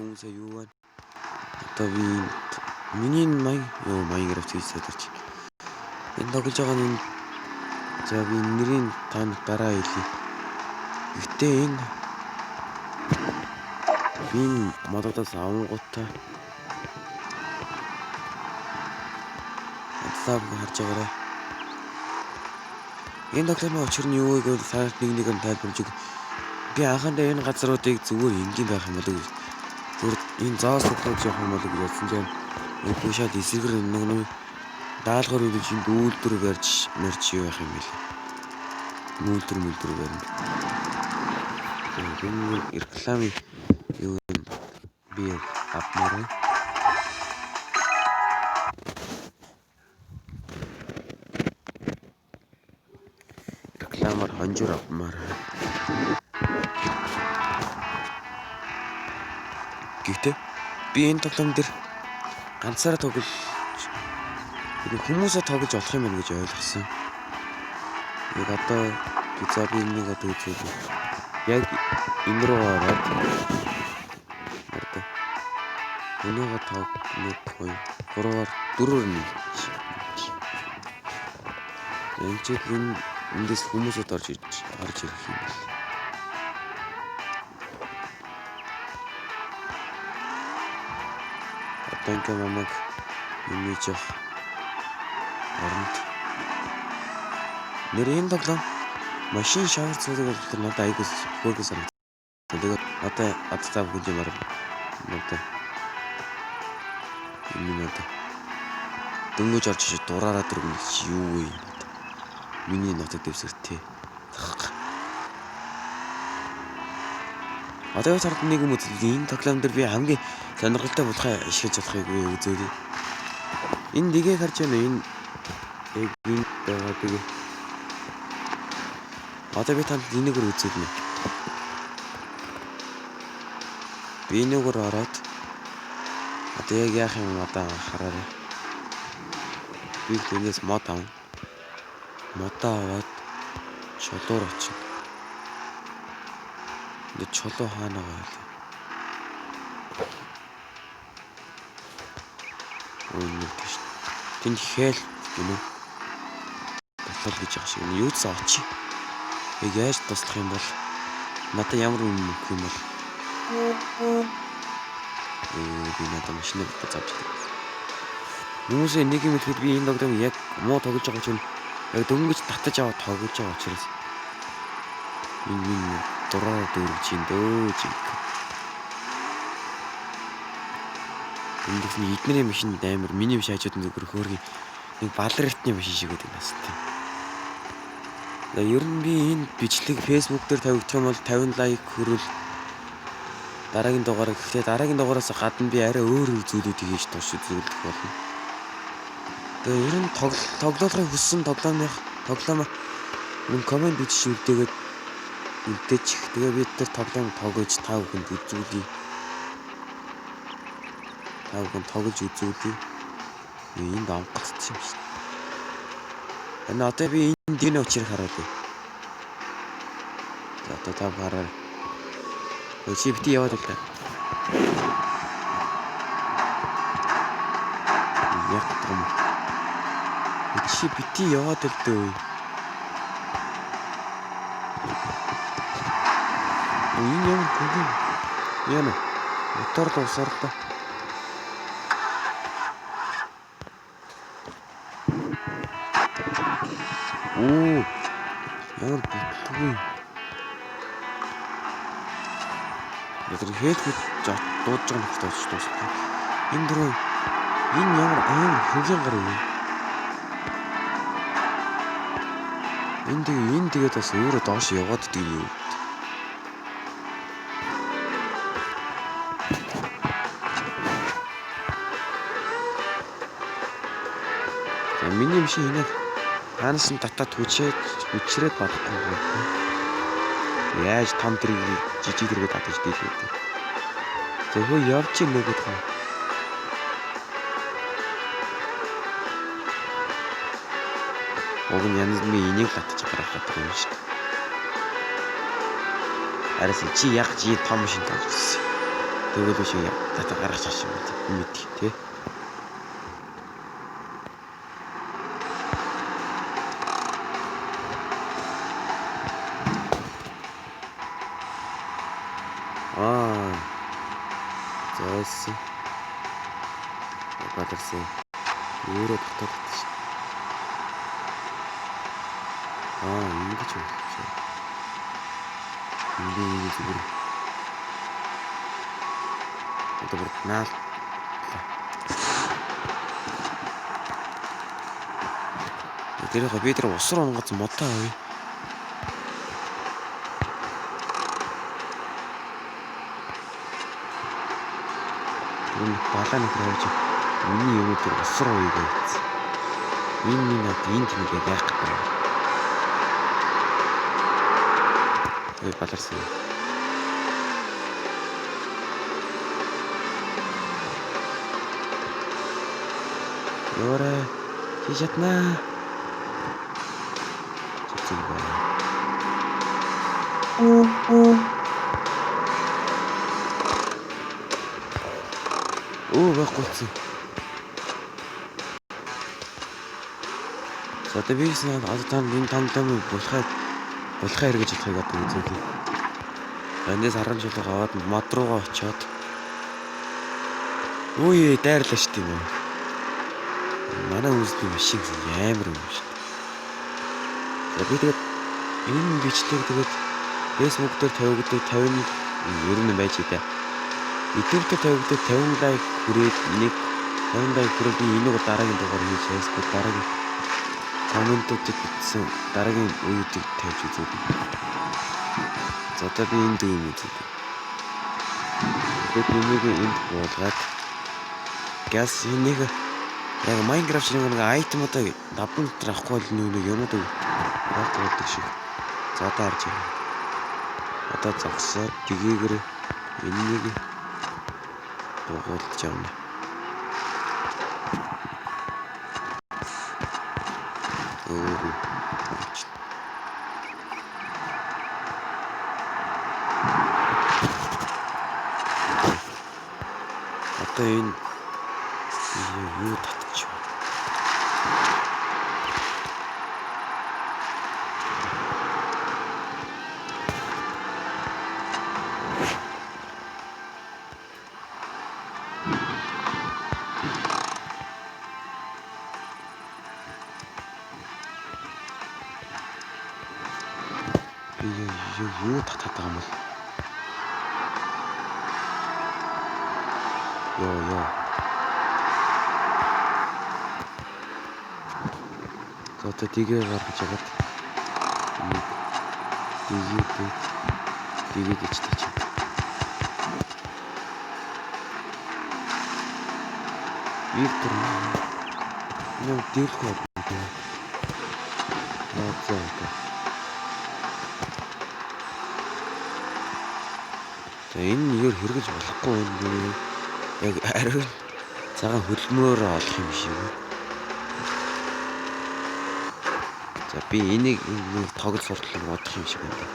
хүмүүсээ юу байна? Одоо би миний маягаар авчиж садарч. Энэ тоглож байгаа нь за би нэрийг танд дараа хэлье. Гэтэ энэ мододоос авангуудтай адлаа харж байгаарай. Энэ тоглоомын учир нь юу вэ гэвэл сард нэг тайлбарж өгье. Би анхандаа энэ газруудыг зүгээр энгийн байх юм болов уу? Зүгээр энэ зоос судлаж явах юм болов уу гэж бодсон чинь үгүй шал эсрэгээр нэг даалгавар үрж энэ дүүлдэр барьж юу байх юм бэл. Мүүлдэр барина. Энэ реклам юу би апмаар рекламаар хонжуур апмаар. Гэхдээ би энэ тоглоом дээр ганцаараа тоглож хүмүүсээ тоглож болох юм байна гэж ойлгосон. Яг одоо би нэг одоо үзвэл яг энэ руу ороод өнөөгөө тог 1 2 3-аар 4-оор нэг. Энд чинь эндээс хүмүүсүүд орж ирэх юм байна. Одоо ингээ намайг имиж оронд нэр энэ тоглоом машин шавар цэцэг болохоор надад айгуу хөөргөн санагдав. Тэгээд одоо цаав хэмжээмээр надад дөнгөж орж иж дураараа дөрвөн юу вэ? Миний нотог дэвсгэртэй. Одоо яг тард нэг юм үзэл энэ тоглоом дээр би хамгийн сонирхолтой болохоо ашиглаж болохыг үзүүлээ. Энэ нэгийг харж байна. Энэ яг энэ байгаа тэгээ. Одоо би танд энэгээр үзүүлнэ. Би энэгээр ороод одоо яг яах юм одоо хараарай. Би тэрнээс мод авна. Модоо аваад чулуур очив. Энд чулуу хаана байгаа вэ? Үнэн тийш. Тэнд хэл гинэ. Батал гэж яах шиг. Юу ч очив. Яг яаж туслах юм бол надад ямар үнэн өгөх юм бол би надад машин авч авч. Хүмүүсээ нэг юм хэлэхэд би энэ тоглоом яг муу тоглож байгаа чинь яг дөнгөж татаж аваад тоглож байгаа учраас энэ дураар дөрвж ин дөөж. Эндээс нэг эднэрийн машин амар миний биш хажууд нь зүгээр хөөргийн нэг балритны машин шиг гэдэг нас тийм. Ер нь би энэ бичлэг Facebook дээр тавигдах юм бол 50 лайк хүрвэл дараагийн дугаараа гэхлээр дараагийн дугаараас гадна би арай өөр зүйлүүд хийж туушиж үзүүлэх болно. Тэгээ ер нь тоглоомын хүссэн тоглоомоо комент бичиж үлдээгээд үлдээчих. Тэгээ бид тэр тоглоом тоглож та бүхэнд үзүүлье. Та бүхэн тоглож үзүүлье. Энд онгоцсон юм шиг. Энэ одоо би энэ учрыг хараад байна. За одоо та хараа. Чи бити яваад л та. Яг том. Чи бити яваад л дөө. Энэ юм гүн. Яна. Мотор л усарлаа. Ямар битгүй. Тэр хэлбэл дуудаж байгаа нөхөд очиж дуусна. Энэ дөрөв энэ ямар хөгийн гар вэ? Энэ тэгээд бас өөрөө доош яваад дий юу? За миний машин хийнэ. Хаанаас нь татаад хүчрээд болохгүй юм. Яаж том тэрэг жижиг тэрэг татаж дийлээ. Зөвхөн явж ийн нөгөө тоо. Уг нь янз бүрийн энийг татчих гаргах гэдэг юм шиг. Арайс чи яг том машин тавьчихсан. Тэгвэл шиг та гаргаж авчих юм тийм мэдээ тий. Зайсан. Батарсан. Өөрөө татаад чи. Ингэж байна. Энд зүгээр. Одоо наал. Тэрийг би тэр ус руу онгоц модоо авъя. Энэ балаа нөхөр явж миний юм дээр ус руу ийгээц. Энэ над энд нэг яах гэдэг. Баларсан. Ёра хижатнаа. Байхгүй. За одоо би одоо энэ тандам болохаа эргэж чадахыг одоо үзүүлээ. Эндээс 10 жил аваад мод руугаа очиод. Дайрлаа шүү дээ юм уу. Манай үзлээ машин амар юм шүү дээ. За би тэгээд энэ бичдэг тэгээд Facebook дээр 50 ер нь байж дээ. YouTube дээр 50 лайк хүрээд 50 лайк хүрээд би энийг дараагийн дугаар хийж Facebook дараагийн комментуудад бичсэн дараагийн үеийг тавьж үзүүлнэ. За одоо би энд юм үзүүлээ. Тэгээд энийг энд буулгаад газ энийг яг Minecraft-ийн нэг айтемуудаа давдан дотор авахгүй бол нэг юмуд болдог шиг. За одоо харж байна. Одоо зогсоод тгийгэр энийг дугуулж явна. Одоо энэ юу татчих вэ? Юу татаад байгаа юм бол? Ёо. За одоо тгээ гаргаж аваад тгээд ичтэй. Виктор юм дэлгөө. За энэ нэр хэрэгж болохгүй юм. Яг ариун цагаан хөлмөөр олох юм шиг. За би энийг тоглож суртлах бодох юм шиг байна.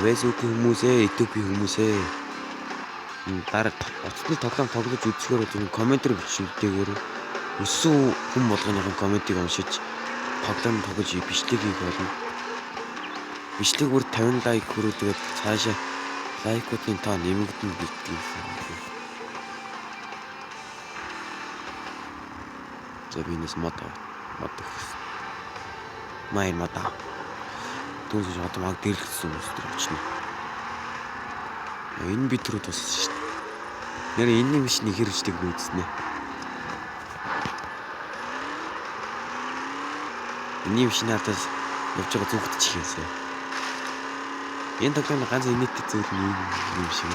Facebook хүмүүсээ, YouTube хүмүүсээ дараа оцны тоглоом тоглож үзэхээр зөв комментэр бичүүлдэгээр өссөн хүн болгоны комментиг уншиж тоглоом тоглож бичлэг хийх болно. Бичлэг бүр 50 лайк хүрээд цаашаа лайкуудын тоо нэмэгдэн битгий. За би нэс мод өгсөн. Майн модаа. Түүнээс одоо маг дэлгэсэн хүмүүс төр очно. Энэ бид түрүү туссан шүү дээ. Нэр энэ машины хэрэгждэг үзснэ. Энэ машины хатас явж байгаа зүгтчих юмсаа. Энэ тоглоом ганц инээдтэй зүйл юм шиг.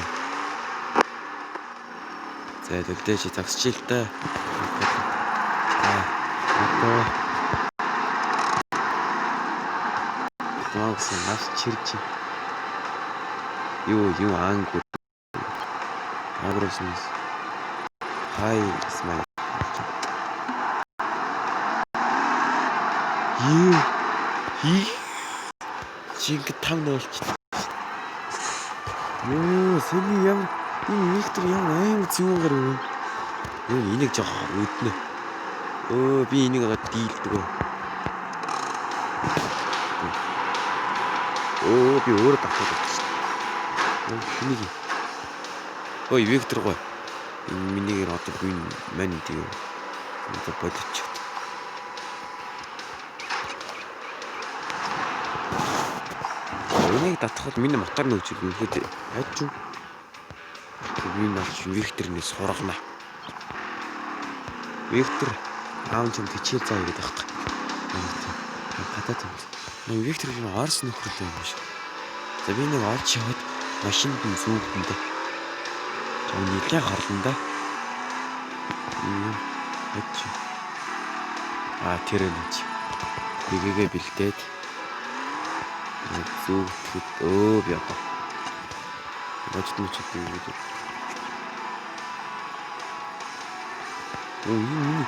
За төлдөө чи зогсч л та. Магсан нас чирч. Юу ангу. Агроснис. Хай смай. Чинг 5-0 ч. Ёо, сэний ямар энэ Виктор ямар амар зүүн гарав. Ёо, энийг жоо өднө. Өө, би энийг дийлдэг. Өө, би өөрөө давтаад байна шүү дээ. Энийг. Ой, Виктор гоо. Энэ минийгээр одоо би мань тийм. Одоо бодчих. Энийг татхад миний мотор нөөж үлдээд хайч юу. Би наач Викторнээс сургана. Виктор аав ч юм хичээл заа гэдэг байхгүй. Гадаад юм. Нэг Виктор юм Орос нөхөрлөө юм шиг. За би нэг олж яваад машинд нь зүүгдэндээ. Жоо нилээ хорлондоо. Хэч. Тэр нэг чи. Бигээ бэлдээд. Зүүгдэхэд би одоо. Бочд нь ч гэдэг. Энэ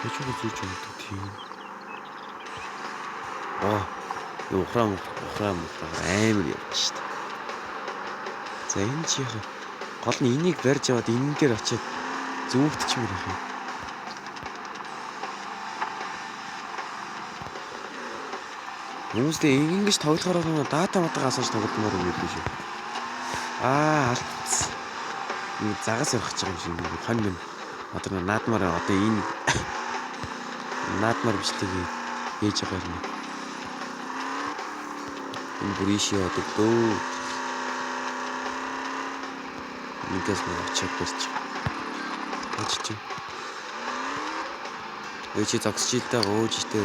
хэчүүг зүүж өгдөг тийм. Ухраам амар явж штт. За энэ чих гол нь энийг барьж аваад энэ дээр очиад зүүгдчихмээр байх юм. Хүмүүстэй ингэж тоглохоор дата матгаа асууж тогломоор юм биш үү? Алдсан. Энэ загас явах гэж байгаа юм шиг хон юм. Одоо наадмаар одоо энэ наадмаар бичлэг хийж байгаа юм. Энэ бүрийш яадаг дөө. Нэгээс нэг очиад барьчих. Очиж. Өөч зогсчихилтаа өөж штэ.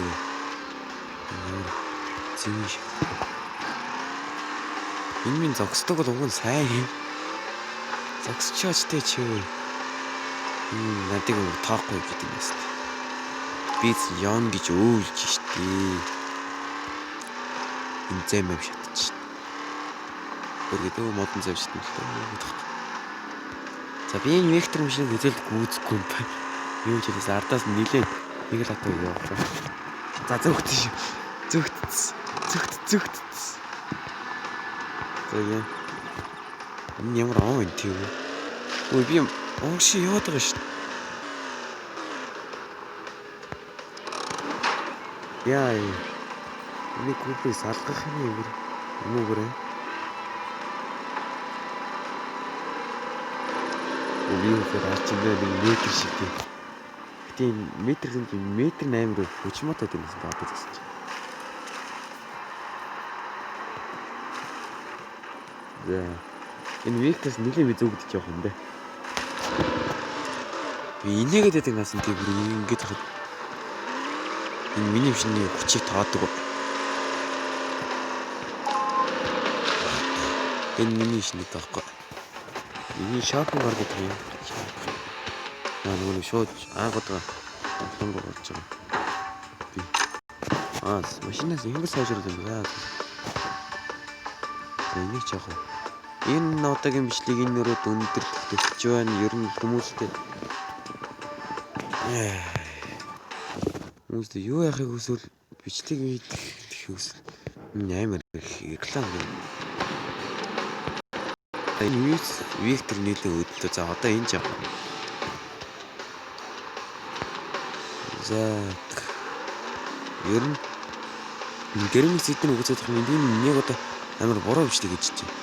Зинш. Энэ минь зогсдог бол уг нь сайн юм. Зогсчооч тэ чи. Надыг тоохгүй гэдэг юм шүү дээ. Би яон гэж өөлж штэ. Энэ зэм юм шатчих. Өөргөдөө модон зэв шатна л дээ. За би энэ Виктор юм шиг хэзээ л гүйцэхгүй юм байна. Юу ч хэлээс ардаас нилээн нэг л хатаа яваа. За зүгтсэн. Зүгт. За яа. Энэ ямар аа юм тийм үү? Ой би ongши яваад байгаа шүү дээ. Яа. Нэг купыг салгах юм уу? Үгүй арчимдээ нэг метр шиг тийм. Тийм метр 8 хүчмаатай юм байна одоо гэсэн чинь. За энэ Викторс нэлийн би зүгдэж явах юм бэ. Би инээгээд байдаг насан тийм бүр ингэж хад. Энэ миний шиний хүчийг таадаг. Энэ миний шиний таахгүй. Миний шопингаар гэдэг юм. Нөгөө шууд аагаад тоглоом болж байгаа. Би машинаас ингэж сайжруулах юм байна. Энийг жоох. Энэ одоогийн бичлэг энэ өрөөд өндөр төвч байна. Ер нь хүмүүстэй юу яахыг хүсвэл бичлэг хийх хүсвэл амар реклам гэнэ. Энэ Виктор нийлээ өдлөө. За одоо энэ жаа. За ер нь гэрмэл зэдэн үгцэх юм энэ нэг одоо амар буруу бичлэг гэж чинь.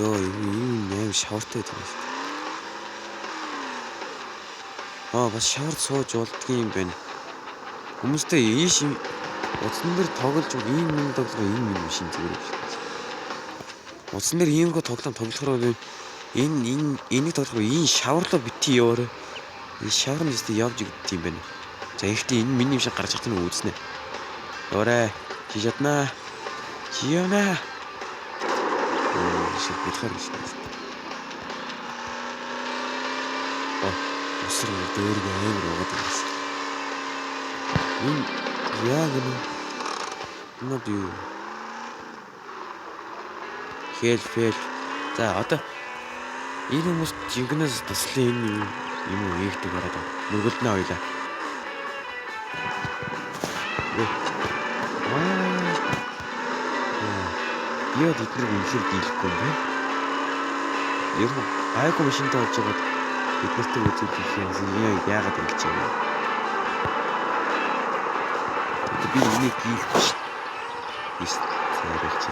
Ёо энэ амар шавартай байдаг юм шүү дээ. Бас шавард сууж болдгийн юм байна. Хүмүүстэй ийш утсан дээр тоглож ийм юм тоглох ийм юм шин зүгээр юм шиг. Утсан дээр иймэрхүү тоглохоор энийг тоглохоор энэ шаварлаа битгий яваарай. Энэ шавар нь зөвхөн явж игдэх юм байна. За ихтэй энэ миний юм шиг гарч ирэх нь үүснэ. Яваарай. Чи чаднаа. Чи явнаа. Шиг бэлхэр гэж байна. Усар дөөргөө амар угаад байсан. Энэ яг нь над юу хэл. За одоо энэ хүмүүс жинкнээс туслын энэ юм уу ийгдэг гараад мөргөлднө ойлаа. Яа эднийг үнэхээр дийлэхгүй юм бэ? Ер нь гайгүй машинтай болж байгаад бид нартай үзүүлэх юмсан яагаад ингэж юм бэ? Би энийг хийх биш. Биш цаарилч.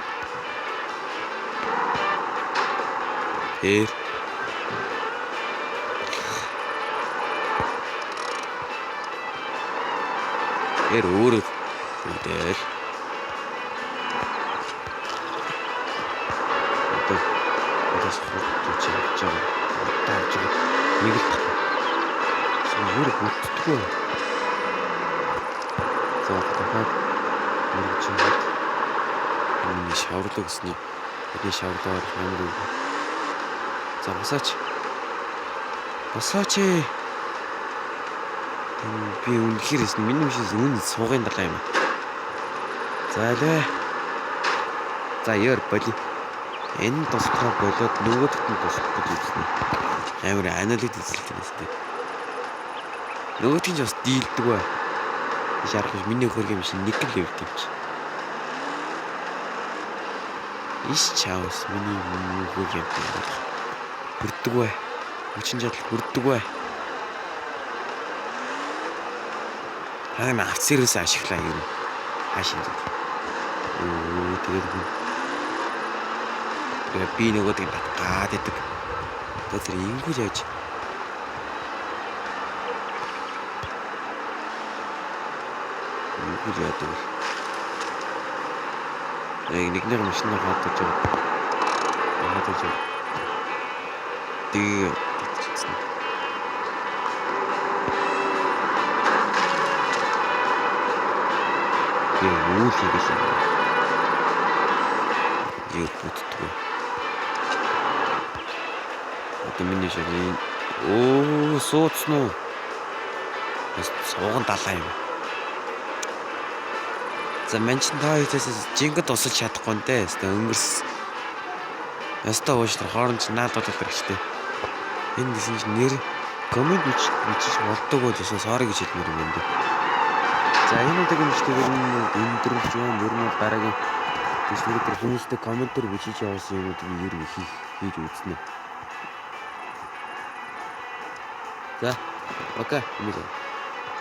Өөрөө үдэл. Одоос хурдж явж байгаа. Тааж нэг л зүгээр бүтдэггүй. За дахиад мөрөж чигээд миний шаварлаг гэсний бидний шаврлаар ямар үг. За басаач. Би үнэхээр миний машин үнэ суугын дага юм. За лээ. За яар боли. Энэ тусгай болоод нөгөөдөрт нь тусах гэж үзсэн. Амар анализ хийсэн юм тест. Нөгөөдгийн ч бас дийлдэг бай. Шаарах миний хөргөм машин нэг л явд юм чи. Иш чаус миний хөргөм явд. Хүрдэг бай. Хүчин чадал хүрдэг бай. Харин авцэрээс ашиглаа юм. Хаашин. Тэгээд би нөгөөдгийг батгаад идэг. Тэр ингүүл яаж. Ингүүл яадаг. Нэгнэр машинаар хатаж байгаа. Хатаж. Тэгээ үйл хийсэн. Юу бүтдэггүй. Одоо миний ширээ суудсан уу? Бас сууган далаа юм. За манчин та хийээс жингад усаж чадахгүй нэ. Өнгөрс. Ястаа уушлаар хооронд ч наадууд хэрэгтэй. Энэ гэсэн чинь нэр коммент бичиж болдог бол ясаа sorry гэж хэлмээр юм байна. За энэ удаагийн бичлэгээр өндөрлж байна. Ер нь дараагийн бичлэгээр хүмүүстэй комментээр бичиж явуулсан юмуудыг ер нь хийж үзнэ. За, окей.